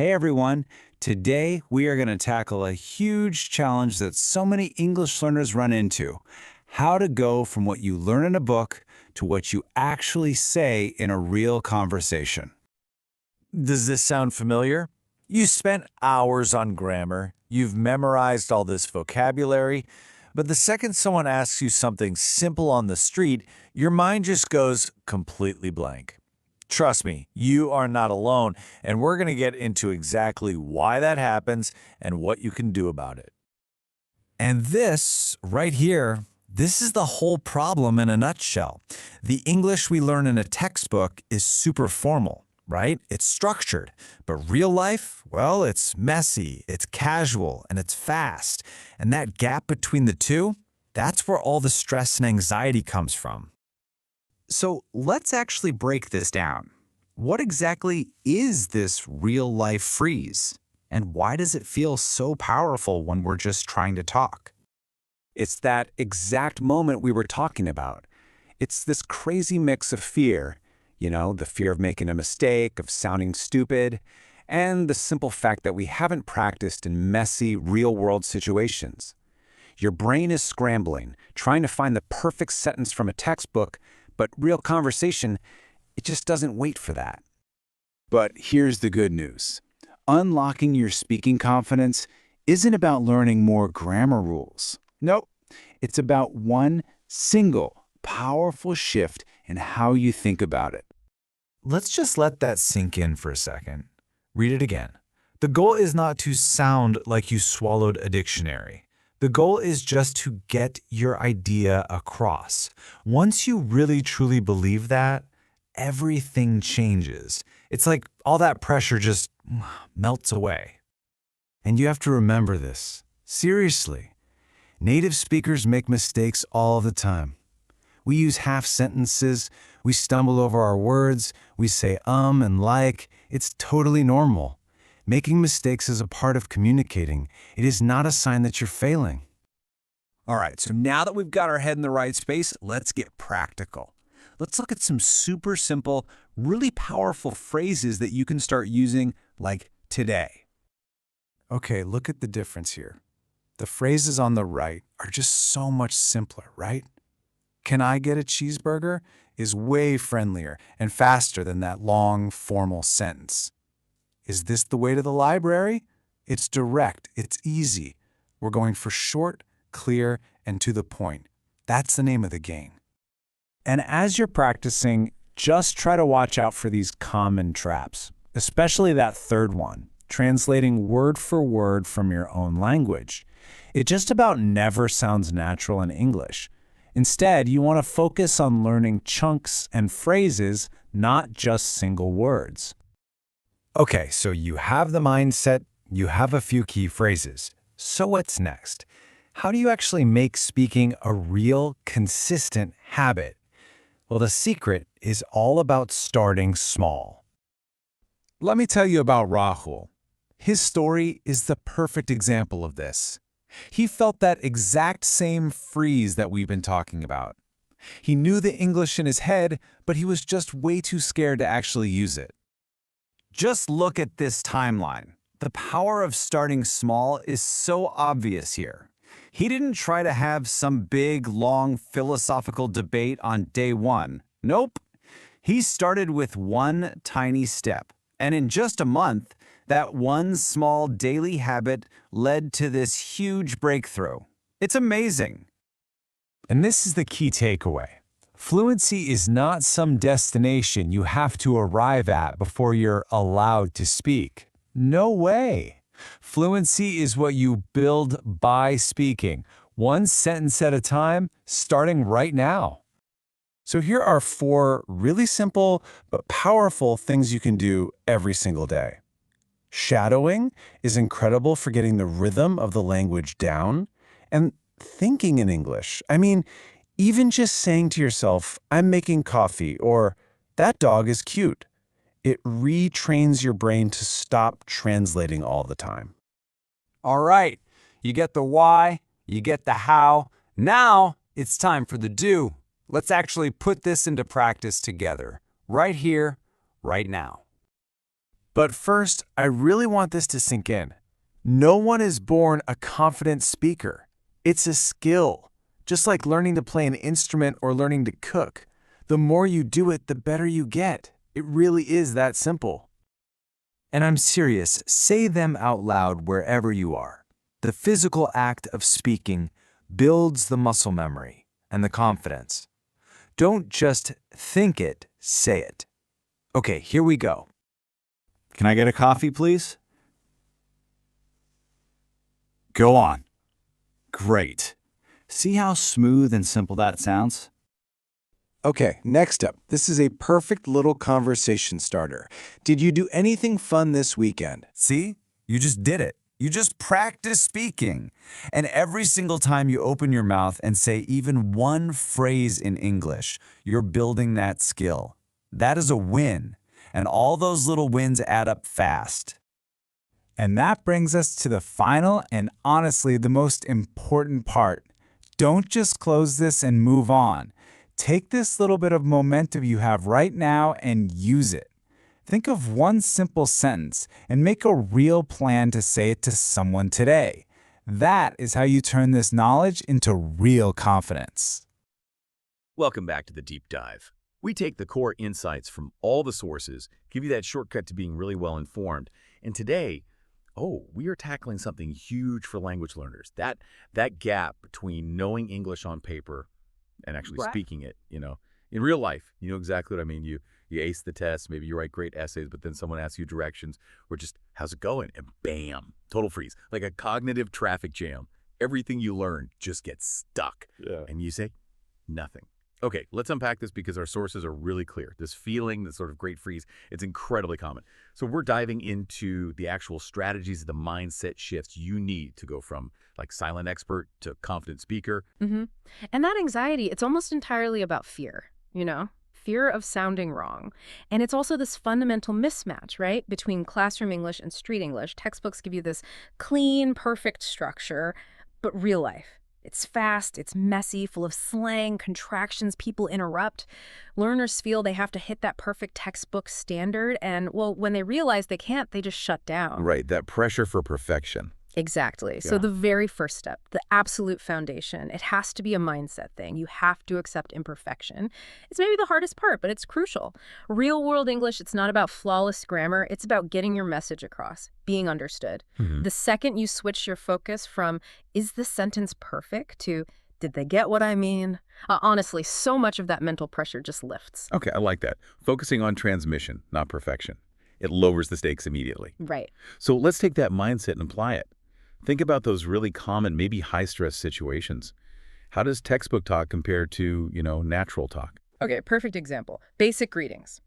Hey everyone, today we are going to tackle a huge challenge that so many English learners run into. How to go from what you learn in a book to what you actually say in a real conversation. Does this sound familiar? You spent hours on grammar, you've memorized all this vocabulary, but the second someone asks you something simple on the street, your mind just goes completely blank. Trust me, you are not alone, and we're going to get into exactly why that happens and what you can do about it. And this, right here, this is the whole problem in a nutshell. The English we learn in a textbook is super formal, right? It's structured. But real life, well, it's messy, it's casual, and it's fast. And that gap between the two, that's where all the stress and anxiety comes from. So let's actually break this down. What exactly is this real-life freeze? And why does it feel so powerful when we're just trying to talk? It's that exact moment we were talking about. It's this crazy mix of fear, the fear of making a mistake, of sounding stupid, and the simple fact that we haven't practiced in messy, real-world situations. Your brain is scrambling, trying to find the perfect sentence from a textbook, but real conversation, it just doesn't wait for that. But here's the good news. Unlocking your speaking confidence isn't about learning more grammar rules. Nope. It's about one single, powerful shift in how you think about it. Let's just let that sink in for a second. Read it again. The goal is not to sound like you swallowed a dictionary. The goal is just to get your idea across. Once you really truly believe that, everything changes. It's like all that pressure just melts away. And you have to remember this. Seriously. Native speakers make mistakes all the time. We use half sentences, we stumble over our words, we say and like. It's totally normal. Making mistakes is a part of communicating. It is not a sign that you're failing. All right, so now that we've got our head in the right space, let's get practical. Let's look at some super simple, really powerful phrases that you can start using like today. Okay, look at the difference here. The phrases on the right are just so much simpler, right? Can I get a cheeseburger is way friendlier and faster than that long, formal sentence. Is this the way to the library? It's direct, it's easy. We're going for short, clear, and to the point. That's the name of the game. And as you're practicing, just try to watch out for these common traps, especially that third one, translating word for word from your own language. It just about never sounds natural in English. Instead, you want to focus on learning chunks and phrases, not just single words. Okay, so you have the mindset, you have a few key phrases. So what's next? How do you actually make speaking a real, consistent habit? Well, the secret is all about starting small. Let me tell you about Rahul. His story is the perfect example of this. He felt that exact same freeze that we've been talking about. He knew the English in his head, but he was just way too scared to actually use it. Just look at this timeline. The power of starting small is so obvious here. He didn't try to have some big, long philosophical debate on day one. Nope. He started with one tiny step. And in just a month, that one small daily habit led to this huge breakthrough. It's amazing. And this is the key takeaway. Fluency is not some destination you have to arrive at before you're allowed to speak. No way. Fluency is what you build by speaking, one sentence at a time, starting right now. So here are 4 really simple but powerful things you can do every single day. Shadowing is incredible for getting the rhythm of the language down. And thinking in English, even just saying to yourself, I'm making coffee, or that dog is cute. It retrains your brain to stop translating all the time. All right, you get the why, you get the how. Now it's time for the do. Let's actually put this into practice together, right here, right now. But first, I really want this to sink in. No one is born a confident speaker. It's a skill, just like learning to play an instrument or learning to cook. The more you do it, the better you get. It really is that simple. And I'm serious, say them out loud wherever you are. The physical act of speaking builds the muscle memory and the confidence. Don't just think it, say it. Okay, here we go. Can I get a coffee, please? Go on. Great. See how smooth and simple that sounds? Okay, next up. This is a perfect little conversation starter. Did you do anything fun this weekend? See? You just did it. You just practice speaking. And every single time you open your mouth and say even one phrase in English, you're building that skill. That is a win. And all those little wins add up fast. And that brings us to the final and honestly the most important part. Don't just close this and move on. Take this little bit of momentum you have right now and use it. Think of one simple sentence and make a real plan to say it to someone today. That is how you turn this knowledge into real confidence. Welcome back to the Deep Dive. We take the core insights from all the sources, give you that shortcut to being really well informed. And today, we are tackling something huge for language learners. That gap between knowing English on paper and actually speaking it, in real life. You know exactly what I mean. You ace the test, maybe you write great essays, but then someone asks you directions or just, how's it going? And bam, total freeze. Like a cognitive traffic jam. Everything you learn just gets stuck. Yeah. And you say, nothing. Okay, let's unpack this because our sources are really clear. This feeling, this sort of great freeze, it's incredibly common. So we're diving into the actual strategies, the mindset shifts you need to go from like silent expert to confident speaker. Mm-hmm. And that anxiety, it's almost entirely about fear, fear of sounding wrong. And it's also this fundamental mismatch, right, between classroom English and street English. Textbooks give you this clean, perfect structure, but real life. It's fast, it's messy, full of slang, contractions, people interrupt. Learners feel they have to hit that perfect textbook standard, and, well, when they realize they can't, they just shut down. Right, that pressure for perfection. Exactly. So the very first step, the absolute foundation, it has to be a mindset thing. You have to accept imperfection. It's maybe the hardest part, but it's crucial. Real world English, it's not about flawless grammar. It's about getting your message across, being understood. Mm-hmm. The second you switch your focus from, is this sentence perfect, to, did they get what I mean? Honestly, so much of that mental pressure just lifts. Okay, I like that. Focusing on transmission, not perfection. It lowers the stakes immediately. Right. So let's take that mindset and apply it. Think about those really common, maybe high-stress situations. How does textbook talk compare to, natural talk? Okay, perfect example. Basic greetings.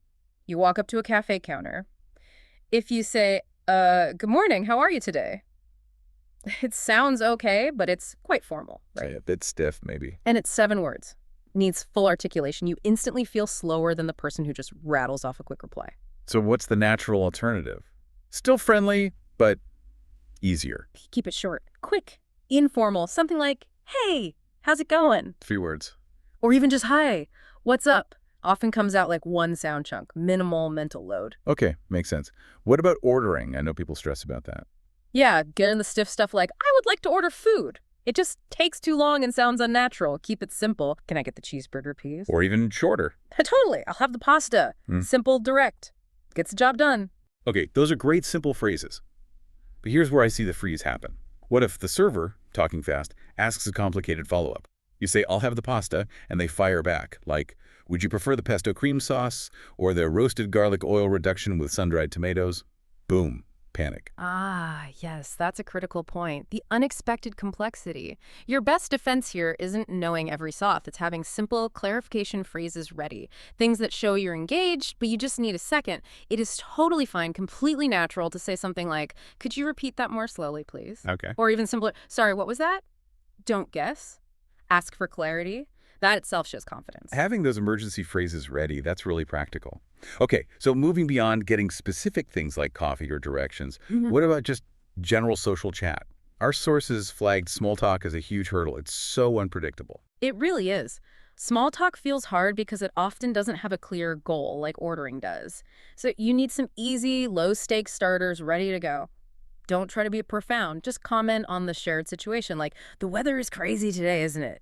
You walk up to a cafe counter. If you say, good morning, how are you today? It sounds okay, but it's quite formal, right? A bit stiff, maybe. And it's 7 words. Needs full articulation. You instantly feel slower than the person who just rattles off a quick reply. So what's the natural alternative? Still friendly, but easier. Keep it short, quick, informal, something like, hey, how's it going? 3 words. Or even just, hi, what's up? Often comes out like one sound chunk, minimal mental load. Okay, makes sense. What about ordering? I know people stress about that. Yeah, get in the stiff stuff like, I would like to order food. It just takes too long and sounds unnatural. Keep it simple. Can I get the cheeseburger, please? Or even shorter. Totally. I'll have the pasta. Simple, direct. Gets the job done. Okay, those are great simple phrases. But here's where I see the freeze happen. What if the server, talking fast, asks a complicated follow-up? You say, I'll have the pasta, and they fire back, like, would you prefer the pesto cream sauce or the roasted garlic oil reduction with sun-dried tomatoes? Boom. Panic. Ah, yes, that's a critical point. The unexpected complexity. Your best defense here isn't knowing every sauce. It's having simple clarification phrases ready. Things that show you're engaged, but you just need a second. It is totally fine, completely natural to say something like, could you repeat that more slowly, please? Okay. Or even simpler, sorry, what was that? Don't guess. Ask for clarity. That itself shows confidence. Having those emergency phrases ready, that's really practical. Okay, so moving beyond getting specific things like coffee or directions, what about just general social chat? Our sources flagged small talk as a huge hurdle. It's so unpredictable. It really is. Small talk feels hard because it often doesn't have a clear goal like ordering does. So you need some easy, low-stakes starters ready to go. Don't try to be profound. Just comment on the shared situation, like, the weather is crazy today, isn't it?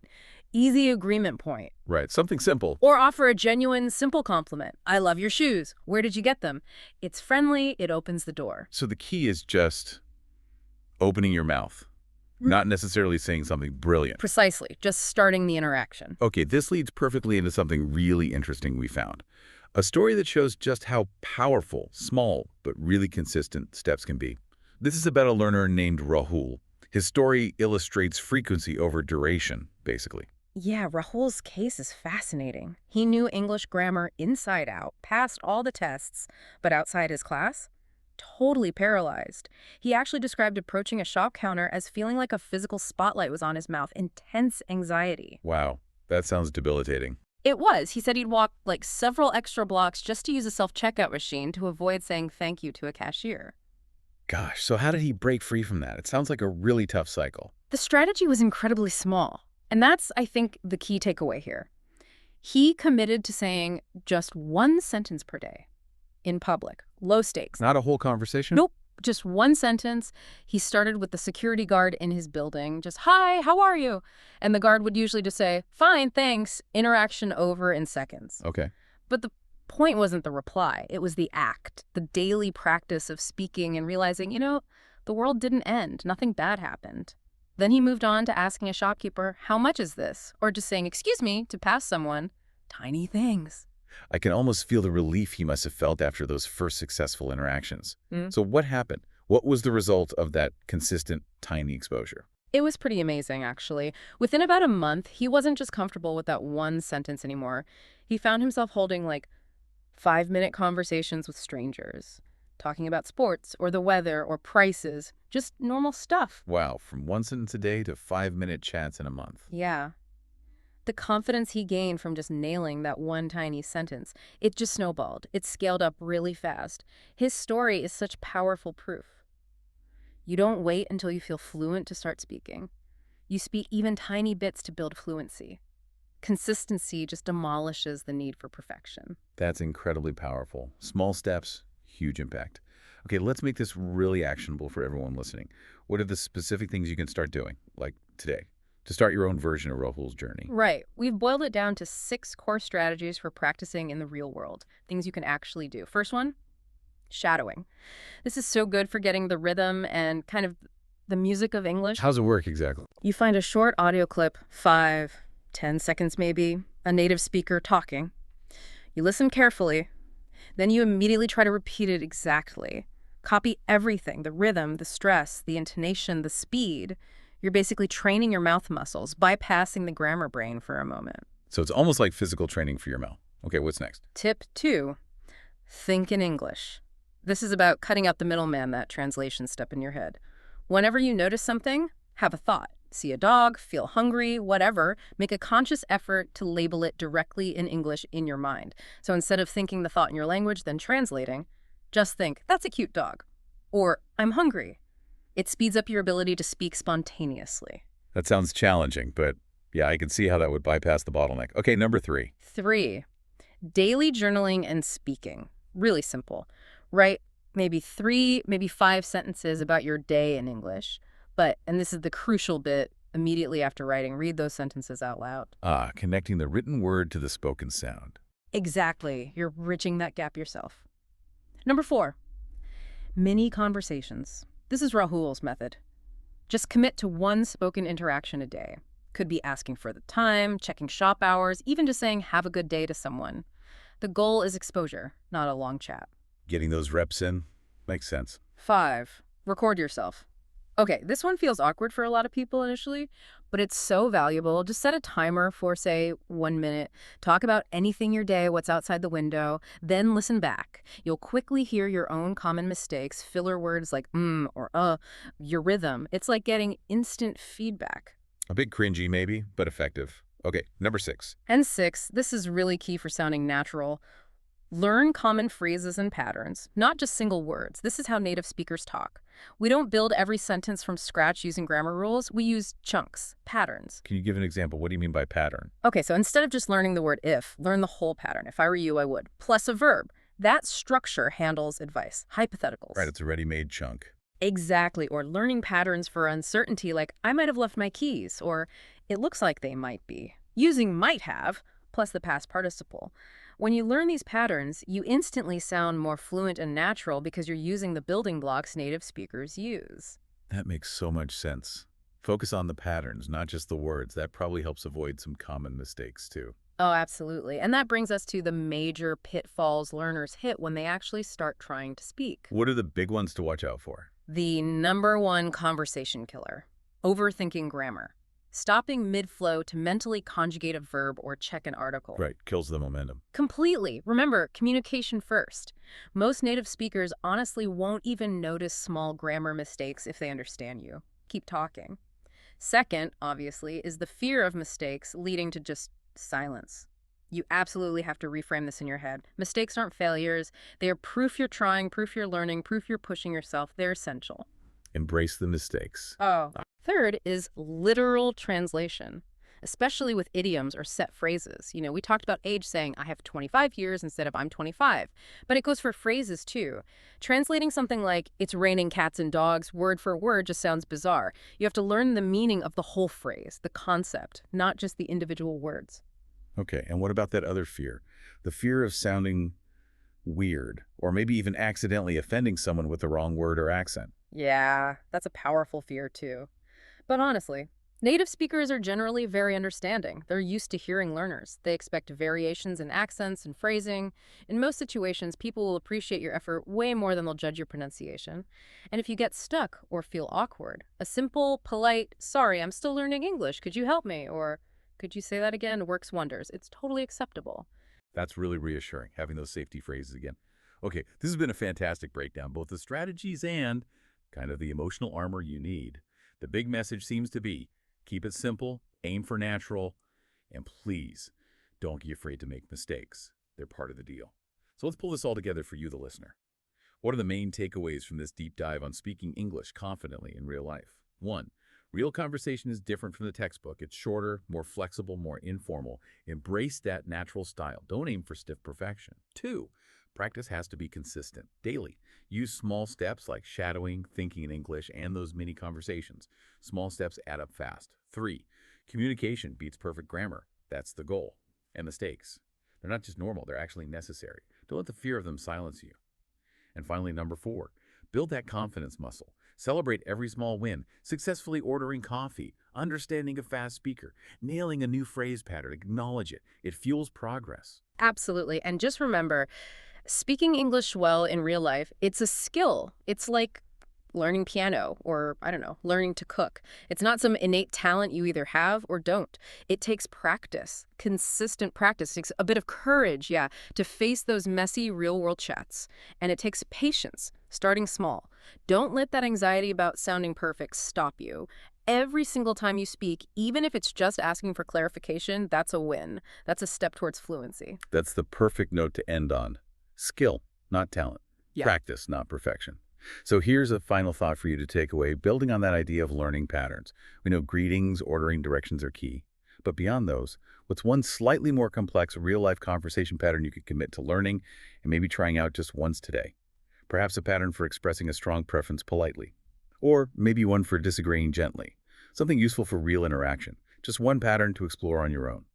Easy agreement point. Right, something simple. Or offer a genuine, simple compliment. I love your shoes. Where did you get them? It's friendly. It opens the door. So the key is just opening your mouth, not necessarily saying something brilliant. Precisely. Just starting the interaction. Okay, this leads perfectly into something really interesting we found. A story that shows just how powerful, small, but really consistent steps can be. This is about a learner named Rahul. His story illustrates frequency over duration, basically. Yeah, Rahul's case is fascinating. He knew English grammar inside out, passed all the tests, but outside his class, totally paralyzed. He actually described approaching a shop counter as feeling like a physical spotlight was on his mouth, intense anxiety. Wow, that sounds debilitating. It was. He said he'd walk like several extra blocks just to use a self-checkout machine to avoid saying thank you to a cashier. Gosh, so how did he break free from that? It sounds like a really tough cycle. The strategy was incredibly small. And that's, I think, the key takeaway here. He committed to saying just one sentence per day in public, low stakes. Not a whole conversation? Nope, just one sentence. He started with the security guard in his building, just, hi, how are you? And the guard would usually just say, fine, thanks, interaction over in seconds. Okay. But the point wasn't the reply. It was the act, the daily practice of speaking and realizing, the world didn't end. Nothing bad happened. Then he moved on to asking a shopkeeper, how much is this? Or just saying, excuse me, to pass someone. Tiny things. I can almost feel the relief he must have felt after those first successful interactions. So what happened? What was the result of that consistent, tiny exposure? It was pretty amazing, actually. Within about a month, he wasn't just comfortable with that one sentence anymore. He found himself holding, 5-minute conversations with strangers, talking about sports or the weather or prices, just normal stuff. Wow, from one sentence a day to 5-minute chats in a month. Yeah. The confidence he gained from just nailing that one tiny sentence, it just snowballed. It scaled up really fast. His story is such powerful proof. You don't wait until you feel fluent to start speaking. You speak even tiny bits to build fluency. Consistency just demolishes the need for perfection. That's incredibly powerful. Small steps, huge impact. Okay, let's make this really actionable for everyone listening. What are the specific things you can start doing, like today, to start your own version of Rahul's journey? Right. We've boiled it down to 6 core strategies for practicing in the real world, things you can actually do. First one, shadowing. This is so good for getting the rhythm and kind of the music of English. How's it work exactly? You find a short audio clip, 5-10 seconds maybe, a native speaker talking. You listen carefully. Then you immediately try to repeat it exactly. Copy everything, the rhythm, the stress, the intonation, the speed. You're basically training your mouth muscles, bypassing the grammar brain for a moment. So it's almost like physical training for your mouth. Okay, what's next? Tip 2, think in English. This is about cutting out the middleman, that translation step in your head. Whenever you notice something, have a thought. See a dog, feel hungry, whatever. Make a conscious effort to label it directly in English in your mind. So instead of thinking the thought in your language, then translating, just think, that's a cute dog. Or, I'm hungry. It speeds up your ability to speak spontaneously. That sounds challenging, but yeah, I can see how that would bypass the bottleneck. Okay, number 3. 3, daily journaling and speaking. Really simple. Write maybe 3, maybe 5 sentences about your day in English. But, and this is the crucial bit, immediately after writing, read those sentences out loud. Connecting the written word to the spoken sound. Exactly. You're bridging that gap yourself. Number 4, mini conversations. This is Rahul's method. Just commit to one spoken interaction a day. Could be asking for the time, checking shop hours, even just saying have a good day to someone. The goal is exposure, not a long chat. Getting those reps in makes sense. 5, record yourself. Okay, this one feels awkward for a lot of people initially, but it's so valuable. Just set a timer for, say, 1 minute. Talk about anything your day, what's outside the window, then listen back. You'll quickly hear your own common mistakes, filler words like or your rhythm. It's like getting instant feedback. A bit cringy maybe, but effective. Okay, number 6. And 6, this is really key for sounding natural. Learn common phrases and patterns, not just single words. This is how native speakers talk. We don't build every sentence from scratch using grammar rules. We use chunks, patterns. Can you give an example? What do you mean by pattern? Okay, so instead of just learning the word if, learn the whole pattern. If I were you, I would. Plus a verb. That structure handles advice, hypotheticals. Right, it's a ready-made chunk. Exactly, or learning patterns for uncertainty like I might have left my keys, or it looks like they might be. Using might have, plus the past participle. When you learn these patterns, you instantly sound more fluent and natural because you're using the building blocks native speakers use. That makes so much sense. Focus on the patterns, not just the words. That probably helps avoid some common mistakes, too. Oh, absolutely. And that brings us to the major pitfalls learners hit when they actually start trying to speak. What are the big ones to watch out for? The #1 conversation killer, overthinking grammar. Stopping mid-flow to mentally conjugate a verb or check an article. Right, kills the momentum. Completely. Remember, communication first. Most native speakers honestly won't even notice small grammar mistakes if they understand you. Keep talking. Second, obviously, is the fear of mistakes leading to just silence. You absolutely have to reframe this in your head. Mistakes aren't failures. They are proof you're trying, proof you're learning, proof you're pushing yourself. They're essential. Embrace the mistakes. Oh. Third is literal translation, especially with idioms or set phrases. You know, we talked about age saying, I have 25 years instead of I'm 25. But it goes for phrases, too. Translating something like, it's raining cats and dogs, word for word just sounds bizarre. You have to learn the meaning of the whole phrase, the concept, not just the individual words. Okay, and what about that other fear? The fear of sounding weird, or maybe even accidentally offending someone with the wrong word or accent. Yeah, that's a powerful fear, too. But honestly, native speakers are generally very understanding. They're used to hearing learners. They expect variations in accents and phrasing. In most situations, people will appreciate your effort way more than they'll judge your pronunciation. And if you get stuck or feel awkward, a simple, polite, sorry, I'm still learning English, could you help me? Or could you say that again? Works wonders. It's totally acceptable. That's really reassuring, having those safety phrases again. Okay, this has been a fantastic breakdown, both the strategies and kind of the emotional armor you need. The big message seems to be, keep it simple, aim for natural, and please don't be afraid to make mistakes. They're part of the deal. So let's pull this all together for you, the listener. What are the main takeaways from this deep dive on speaking English confidently in real life? 1. Real conversation is different from the textbook. It's shorter, more flexible, more informal. Embrace that natural style. Don't aim for stiff perfection. 2. Practice has to be consistent, daily. Use small steps like shadowing, thinking in English, and those mini conversations. Small steps add up fast. 3. Communication beats perfect grammar. That's the goal. And mistakes. They're not just normal, they're actually necessary. Don't let the fear of them silence you. And finally, 4, build that confidence muscle. Celebrate every small win, successfully ordering coffee, understanding a fast speaker, nailing a new phrase pattern. Acknowledge it. It fuels progress. Absolutely. And just remember, speaking English well in real life, it's a skill. It's like learning piano or, I don't know, learning to cook. It's not some innate talent you either have or don't. It takes practice, consistent practice. It takes a bit of courage, to face those messy real-world chats. And it takes patience, starting small. Don't let that anxiety about sounding perfect stop you. Every single time you speak, even if it's just asking for clarification, that's a win. That's a step towards fluency. That's the perfect note to end on. Skill, not talent. Yeah. Practice, not perfection. So here's a final thought for you to take away, building on that idea of learning patterns. We know greetings, ordering directions are key. But beyond those, what's one slightly more complex real-life conversation pattern you could commit to learning and maybe trying out just once today? Perhaps a pattern for expressing a strong preference politely. Or maybe one for disagreeing gently. Something useful for real interaction. Just one pattern to explore on your own.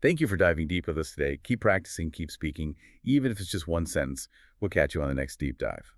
Thank you for diving deep with us today. Keep practicing, keep speaking, even if it's just one sentence. We'll catch you on the next deep dive.